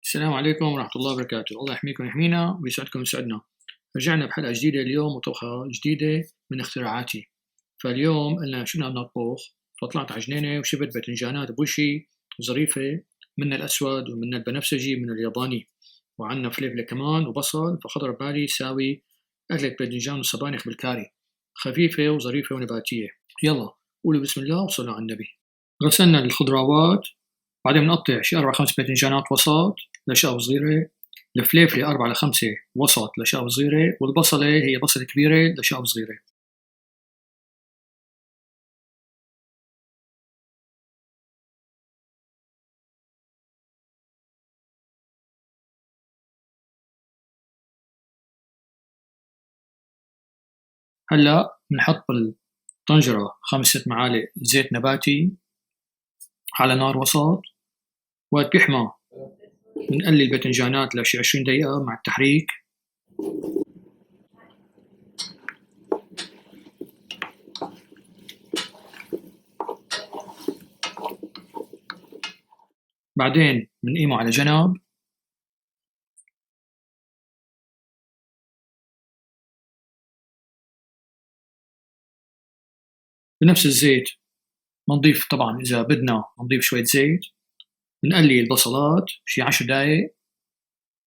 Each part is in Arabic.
السلام عليكم ورحمة الله وبركاته. الله يحميكم ويحمينا ويسعدكم ويسعدنا. رجعنا بحلقة جديدة اليوم وطبخة جديدة من اختراعاتي. فاليوم قلنا شو بدنا نطبخ، فطلعت على جنينة وشفت باذنجانات بوشي ظريفة، من الأسود ومن البنفسجي من الياباني، وعنا فلفلة كمان وبصل. فخطر ببالي ساوي أكلة باذنجان وسبانخ بالكاري، خفيفة وظريفة ونباتية. يلا قولوا بسم الله وصلوا على النبي. غسلنا الخضروات، بعدين بنقطع شي 4-5 باذنجانات وسط لشقف صغيرة، الفليفلة 4-5 وسط لشقف صغيرة، والبصلة هي بصلة كبيرة لشقف صغيرة. هلا بنحط بالطنجرة 5-6 معالق زيت نباتي على نار وسط. وقت بيحمى بنقلي الباذنجانات لشي 20 دقيقة مع التحريك. بعدين بنقيمه على جنب. بنفس الزيت بنضيف، طبعا إذا بدنا بنضيف شوية زيت، بنقلي البصلات شي 10 دقايق.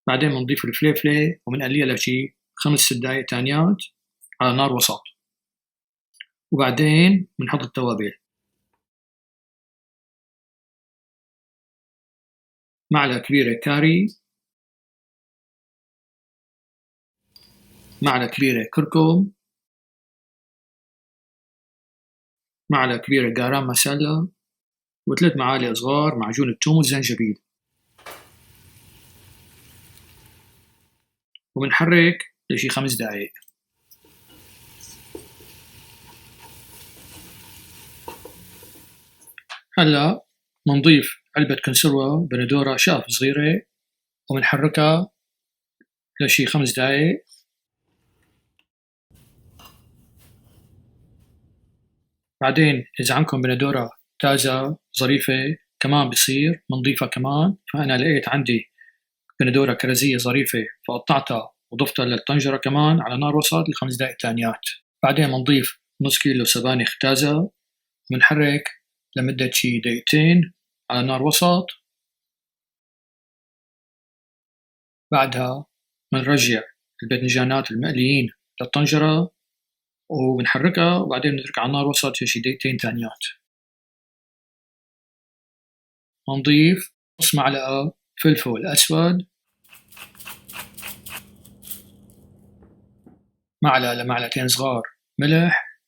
بعدين بنضيف الفليفلة وبنقليها لشي 5-6 دقايق تانيات على نار وسط. وبعدين بنحط التوابل، معلقة كبيرة كاري، معلقة كبيرة كركم، معلقة كبيرة garam مسالة، و3 معالق صغار معجون الثوم والزنجبيل. وبنحرك لشي 5 دقايق. هلا بنضيف علبة كنسروة بندورة شقف صغيرة وبنحركها لشي 5 دقايق. بعدين إذا عندكم بندورة تازة ظريفة كمان بصير بنضيفها كمان. فأنا لقيت عندي بندورة كرزية ظريفة فقطعتها وضفتها للطنجرة كمان على نار وسط ل5 دقايق تانيات. بعدين بنضيف نص كيلو سبانخ تازة وبنحرك لمدة شي دقيقتين على نار وسط. بعدها بنرجع الباذنجانات المقليين للطنجرة وبنحركها، وبعدين بنتركها على نار وسط شي دقيقتين تانيات. بنضيف نص معلقة فلفل أسود، معلقة لمعلقتين صغار ملح،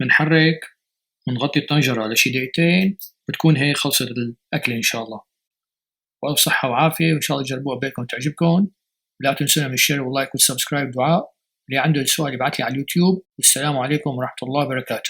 بنحرك ونغطي الطنجرة لشي دقيقتين. بتكون هيك خلصت الأكلة إن شاء الله. وألف صحة وعافية، وإن شاء الله تجربوها بيتكم تعجبكم. لا تنسونا من الشير واللايك والسبسكرايب. دعاء اللي عنده سؤال يبعث لي على اليوتيوب. والسلام عليكم ورحمة الله وبركاته.